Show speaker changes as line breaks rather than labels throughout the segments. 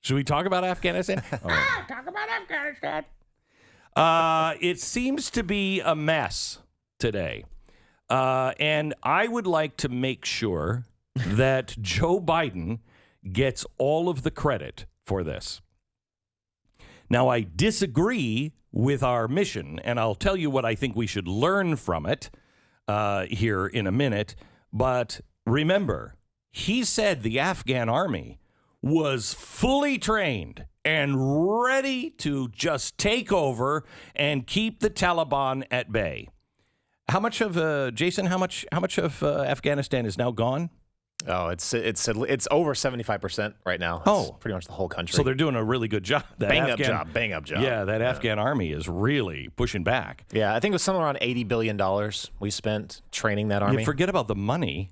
Should we talk about Afghanistan?
Talk about Afghanistan.
It seems to be a mess today. And I would like to make sure that Joe Biden gets all of the credit for this. Now, I disagree with our mission, and I'll tell you what I think we should learn from it here in a minute. But remember, he said the Afghan army was fully trained and ready to just take over and keep the Taliban at bay. How much of Jason? How much of Afghanistan is now gone?
Oh, it's over 75% right now. It's pretty much the whole country.
So they're doing a really good job.
Bang up job.
Yeah, that Afghan army is really pushing back.
Yeah, I think it was somewhere around $80 billion we spent training that army.
You forget about the money.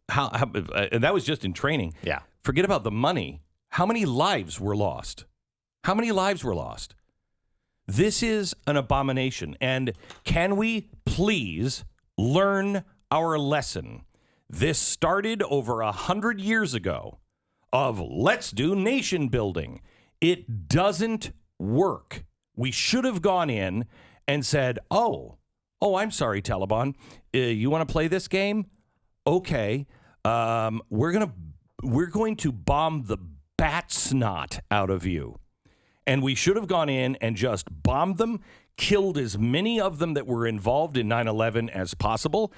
And that was just in training.
Yeah.
Forget about the money. How many lives were lost? How many lives were lost? This is an abomination. And can we please learn our lesson? This started over 100 years ago of let's do nation building. It doesn't work. We should have gone in and said, oh, I'm sorry, Taliban. You want to play this game? Okay. We're going to bomb the bat snot out of you. And we should have gone in and just bombed them, killed as many of them that were involved in 9/11 as possible,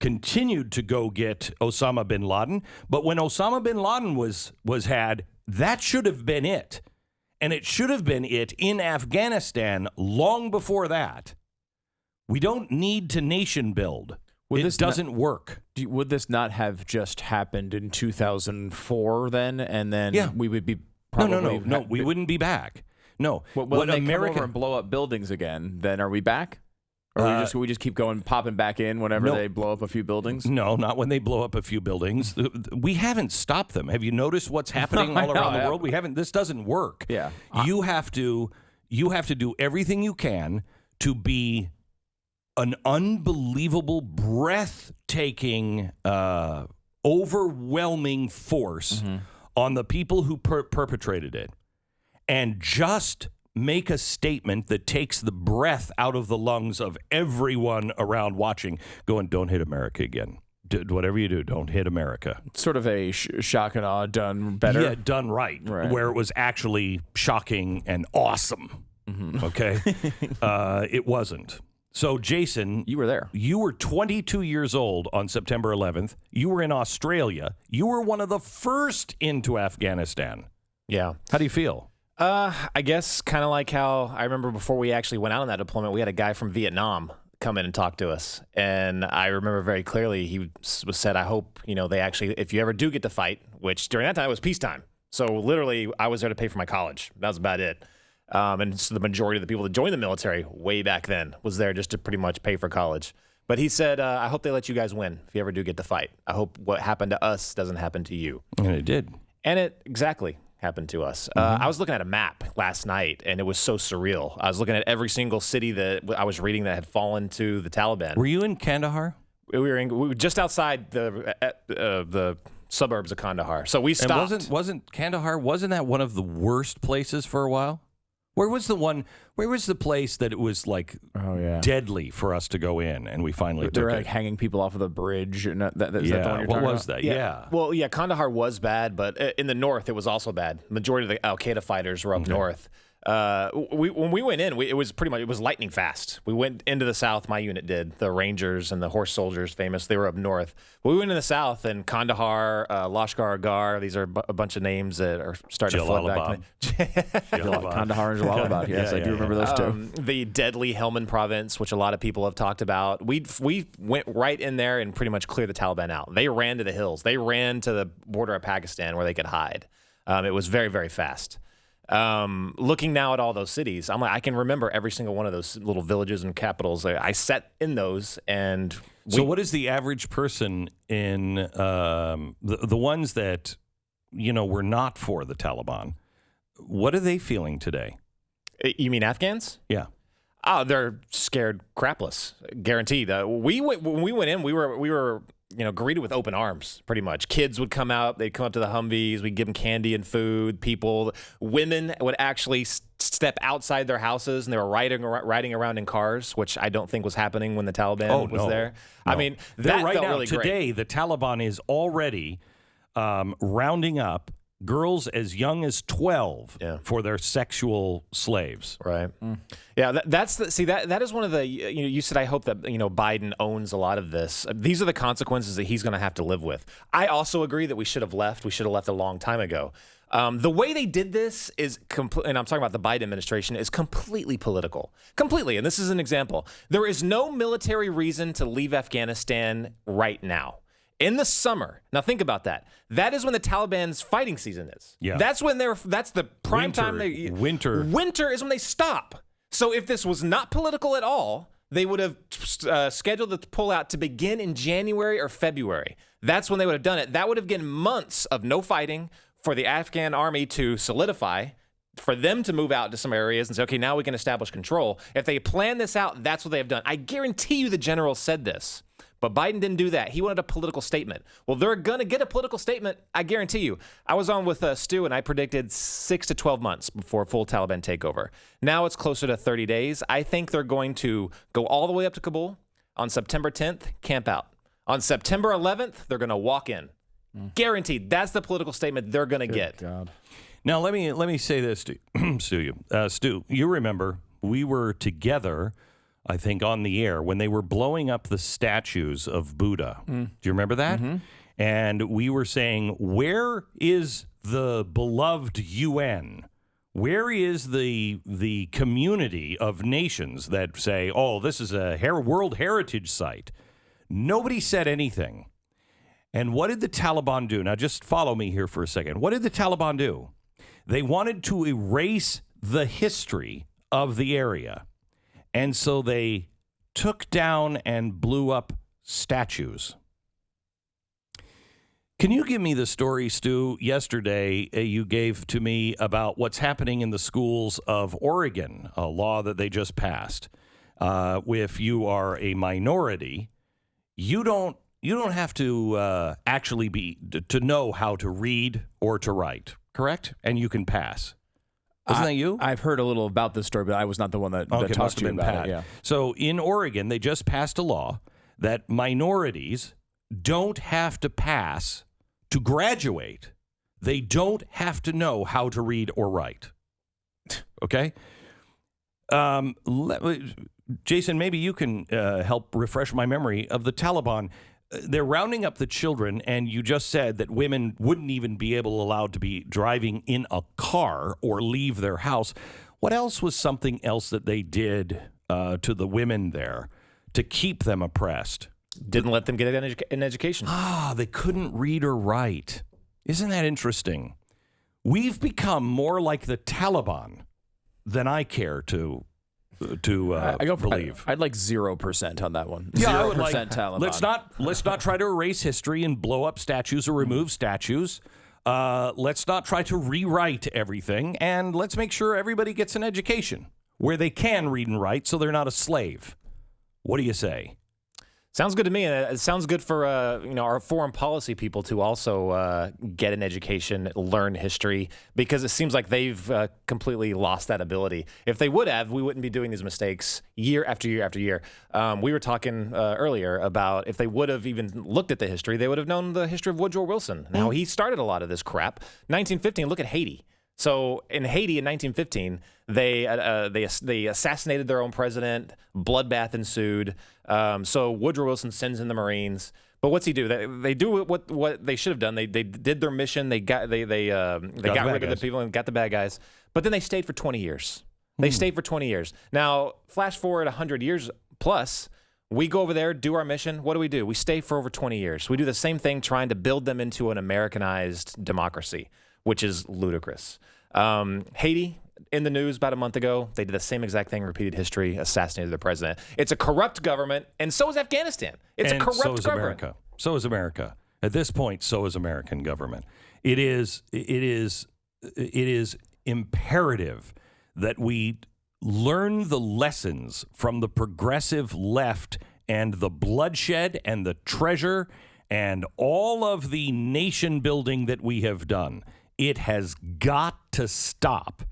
continued to go get Osama bin Laden. But when Osama bin Laden was had, that should have been it. And it should have been it in Afghanistan long before that. We don't need to nation build. It doesn't work.
Would this not have just happened in 2004 then? And then we would be probably...
No, we wouldn't be back. No.
When they come over and blow up buildings again, then are we back? Or we just keep going, popping back in whenever they blow up a few buildings?
No, not when they blow up a few buildings. We haven't stopped them. Have you noticed what's happening all around the world? We haven't. This doesn't work.
Yeah.
You have to do everything you can to be an unbelievable, breathtaking, overwhelming force on the people who perpetrated it, and just make a statement that takes the breath out of the lungs of everyone around watching, going, don't hit America again. Whatever you do, don't hit America.
Sort of a shock and awe done better.
Yeah, done right, where it was actually shocking and awesome. Okay? It wasn't. So, Jason,
you were there.
You were 22 years old on September 11th. You were in Australia. You were one of the first into Afghanistan.
Yeah.
How do you feel?
I guess kind of like how I remember before we actually went out on that deployment, we had a guy from Vietnam come in and talk to us. And I remember very clearly he said, I hope, they actually, if you ever do get to fight, which during that time it was peacetime. So literally I was there to pay for my college. That was about it. And so the majority of the people that joined the military way back then was there just to pretty much pay for college. But he said, I hope they let you guys win if you ever do get to fight. I hope what happened to us doesn't happen to you.
And it did.
And it exactly happened to us. I was looking at a map last night, and it was so surreal. I was looking at every single city that I was reading that had fallen to the Taliban.
Were you in Kandahar?
We were just outside the suburbs of Kandahar. So we stopped.
And wasn't Kandahar, wasn't that one of the worst places for a while? Where was the place that it was like deadly for us to go in, and we finally
They were
took
like
it?
hanging people off of the bridge. And is that the one you're
What
talking
was
about?
that? Yeah.
Well, yeah, Kandahar was bad, but in the north, it was also bad. The majority of the Al-Qaeda fighters were up north. When we went in, it was pretty much, it was lightning fast. We went into the south, my unit did. The Rangers and the Horse Soldiers, famous, they were up north. But we went in the south, and Kandahar, Lashkar Gar, these are a bunch of names that are starting to flood back.
Kandahar and Jalalabad, yes, I do remember those two.
The deadly Helmand province, which a lot of people have talked about. We went right in there and pretty much cleared the Taliban out. They ran to the hills. They ran to the border of Pakistan where they could hide. It was very, very fast. Looking now at all those cities, I'm like, I can remember every single one of those little villages and capitals. I sat in those, and
so what is the average person in the ones that were not for the Taliban? What are they feeling today?
You mean Afghans?
Yeah.
Oh, they're scared crapless, guaranteed. When we went in, we were greeted with open arms, pretty much. Kids would come out, they'd come up to the Humvees, we'd give them candy and food. Women would actually step outside their houses, and they were riding around in cars, which I don't think was happening when the Taliban was there.
No.
I mean, that
right
felt
now,
really
today,
great.
the Taliban is already rounding up girls as young as 12 for their sexual slaves.
Right. Yeah, that is one of the, you said, I hope that, Biden owns a lot of this. These are the consequences that he's going to have to live with. I also agree that we should have left. We should have left a long time ago. The way they did this is and I'm talking about the Biden administration, is completely political. Completely. And this is an example. There is no military reason to leave Afghanistan right now. In the summer, now think about that. That is when the Taliban's fighting season is.
Yeah.
That's the prime time. Winter is when they stop. So if this was not political at all, they would have scheduled the pullout to begin in January or February. That's when they would have done it. That would have given months of no fighting for the Afghan army to solidify, for them to move out to some areas and say, okay, now we can establish control. If they plan this out, that's what they have done. I guarantee you the general said this. But Biden didn't do that. He wanted a political statement. Well, they're going to get a political statement, I guarantee you. I was on with Stu, and I predicted 6 to 12 months before full Taliban takeover. Now it's closer to 30 days. I think they're going to go all the way up to Kabul. On September 10th, camp out. On September 11th, they're going to walk in. Guaranteed. That's the political statement they're going to get.
God.
Now, let me say this to Stu, you remember we were together, I think, on the air when they were blowing up the statues of Buddha. Do you remember that? Mm-hmm. And we were saying, where is the beloved UN? Where is the community of nations that say, oh, this is a World Heritage Site? Nobody said anything. And what did the Taliban do? Now, just follow me here for a second. What did the Taliban do? They wanted to erase the history of the area. And so they took down and blew up statues. Can you give me the story, Stu, yesterday you gave to me about what's happening in the schools of Oregon, a law that they just passed? If you are a minority, you don't have to actually to know how to read or to write, correct? And you can pass. Isn't that you?
I've heard a little about this story, but I was not the one that talked to me about it. Yeah.
So in Oregon, they just passed a law that minorities don't have to pass to graduate. They don't have to know how to read or write. Okay? Jason, maybe you can help refresh my memory of the Taliban. They're rounding up the children, and you just said that women wouldn't even be allowed to be driving in a car or leave their house. What else was something else that they did to the women there to keep them oppressed?
Didn't let them get an education.
They couldn't read or write. Isn't that interesting? We've become more like the Taliban than I care to believe.
I'd like 0% on that one.
Yeah,
0%
I would like,
Taliban.
Let's not try to erase history and blow up statues or remove statues. Let's not try to rewrite everything, and let's make sure everybody gets an education where they can read and write, so they're not a slave. What do you say?
Sounds good to me. It sounds good for our foreign policy people to also get an education, learn history, because it seems like they've completely lost that ability. If they would have, we wouldn't be doing these mistakes year after year after year. We were talking earlier about if they would have even looked at the history, they would have known the history of Woodrow Wilson. Now, he started a lot of this crap. 1915, look at Haiti. So in Haiti in 1915, they assassinated their own president. Bloodbath ensued. So Woodrow Wilson sends in the Marines. But what's he do? They do what they should have done. They did their mission. They got rid of the people and got the bad guys. But then they stayed for 20 years. They stayed for 20 years. Now, flash forward 100 years plus. We go over there, do our mission. What do? We stay for over 20 years. We do the same thing, trying to build them into an Americanized democracy, which is ludicrous. Haiti, in the news about a month ago, they did the same exact thing, repeated history, assassinated the president. It's a corrupt government, and so is Afghanistan. It's a corrupt government.
America. So is America. At this point, so is American government. It is imperative that we learn the lessons from the progressive left and the bloodshed and the treasure and all of the nation building that we have done, it has got to stop.